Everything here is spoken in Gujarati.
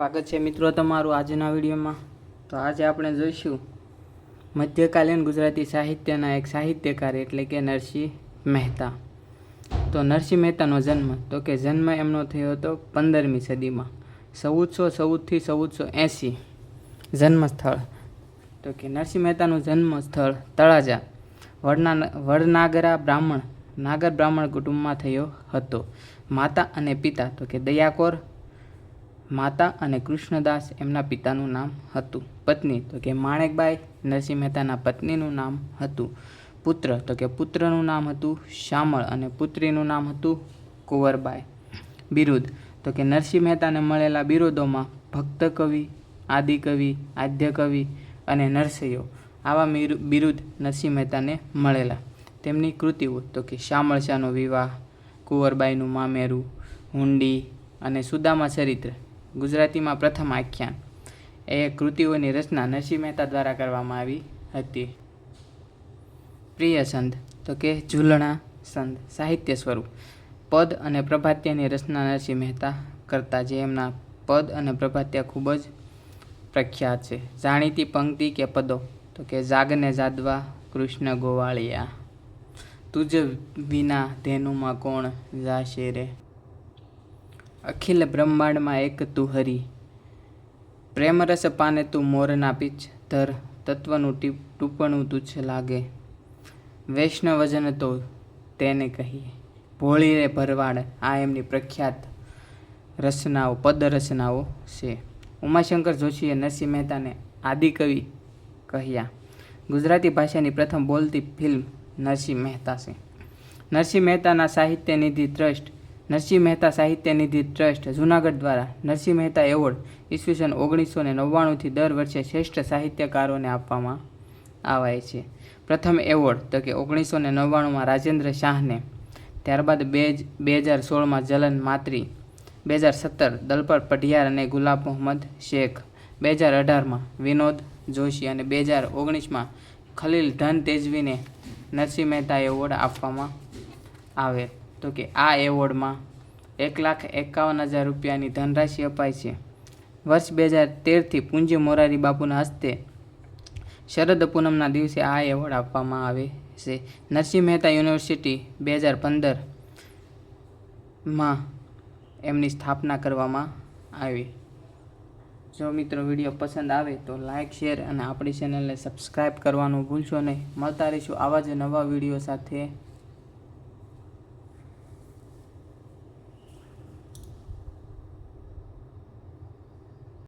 સ્વાગત છે મિત્રો તમારું આજના વિડીયોમાં। તો આજે આપણે જોઈશું મધ્યકાલીન ગુજરાતી સાહિત્યના એક સાહિત્યકાર એટલે કે નરસિંહ મહેતા। તો નરસિંહ મહેતાનો જન્મ કે જન્મ એમનો થયો હતો 15મી સદીમાં 1414 થી 1480। જન્મ સ્થળ તો કે નરસિંહ મહેતાનું જન્મ સ્થળ તળાજા વડનાગરા નાગર બ્રાહ્મણ કુટુંબમાં થયો હતો। માતા અને પિતા તો કે દયાકોર માતા અને કૃષ્ણદાસ એમના પિતાનું નામ હતું। પત્ની તો કે માણેકબાઈ નરસિંહ મહેતાના પત્નીનું નામ હતું। પુત્ર તો કે પુત્રનું નામ હતું શામળ અને પુત્રીનું નામ હતું કુંવરબાઈ। બિરુદ તો કે નરસિંહ મહેતાને મળેલા બિરુદોમાં ભક્ત કવિ, આદિકવિ, આદ્ય કવિ અને નરસૈયો આવા બિરુદ નરસિંહ મહેતાને મળેલા। તેમની કૃતિઓ તો કે શામળ શાહનો વિવાહ, કુંવરબાઈનું મામેરું, હુંડી અને સુદામા ચરિત્ર, ગુજરાતીમાં પ્રથમ આખ્યાન એ કૃતિઓની રચના નરસિંહ મહેતા દ્વારા કરવામાં આવી હતી। પ્રિય છંદ તો કે ઝૂલણા છંદ સાહિત્ય સ્વરૂપ પદ અને પ્રભાત્યની રચના નરસિંહ મહેતા કરતા, જે એમના પદ અને પ્રભાત્ય ખૂબ જ પ્રખ્યાત છે। જાણીતી પંક્તિ કે પદો તો કે જાગને જાદવા કૃષ્ણ ગોવાળિયા, તુજ વિના ધેનુમાં કોણ જાશે રે, અખિલ બ્રહ્માંડમાં એક તું હરી, પ્રેમરસ પાને તું મોરના પીછ ધર, તત્વનું ટૂંપણું તુચ્છ લાગે, વૈષ્ણવજન તો તેને કહીએ, ભોળી રે ભરવાડ। આ એમની પ્રખ્યાત રચનાઓ પદ રચનાઓ છે। ઉમાશંકર જોશીએ નરસિંહ મહેતાને આદિકવિ કહ્યા। ગુજરાતી ભાષાની પ્રથમ બોલતી ફિલ્મ નરસિંહ મહેતા છે। નરસિંહ મહેતા સાહિત્ય નિધિ ટ્રસ્ટ જૂનાગઢ દ્વારા નરસિંહ મહેતા એવોર્ડ ઈસવીસન 1999 દર વર્ષે શ્રેષ્ઠ સાહિત્યકારોને આપવામાં આવે છે। પ્રથમ એવોર્ડ તો કે 1999માં રાજેન્દ્ર શાહને, ત્યારબાદ 2016માં જલન માત્રી, 2017 દલપત પઢિયાર અને ગુલાબ મોહમ્મદ શેખ, 2018માં વિનોદ જોશી અને 2019માં ખલીલ ધન તેજવીને નરસિંહ મહેતા એવોર્ડ આપવામાં આવે। તો કે આ એવોર્ડમાં 1,51,000 રૂપિયાની ધનરાશિ અપાય છે। વર્ષ 2013થી પૂજ્ય મોરારી બાપુના હસ્તે શરદ પૂનમના દિવસે આ એવોર્ડ આપવામાં આવે છે। નરસિંહ મહેતા યુનિવર્સિટી 2015માં એમની સ્થાપના કરવામાં આવી। જો મિત્રો વિડીયો પસંદ આવે તો લાઇક, શેર અને આપણી ચેનલને સબસ્ક્રાઈબ કરવાનું ભૂલશો નહીં। મળતા રહીશું આવા જ નવા વિડીયો સાથે।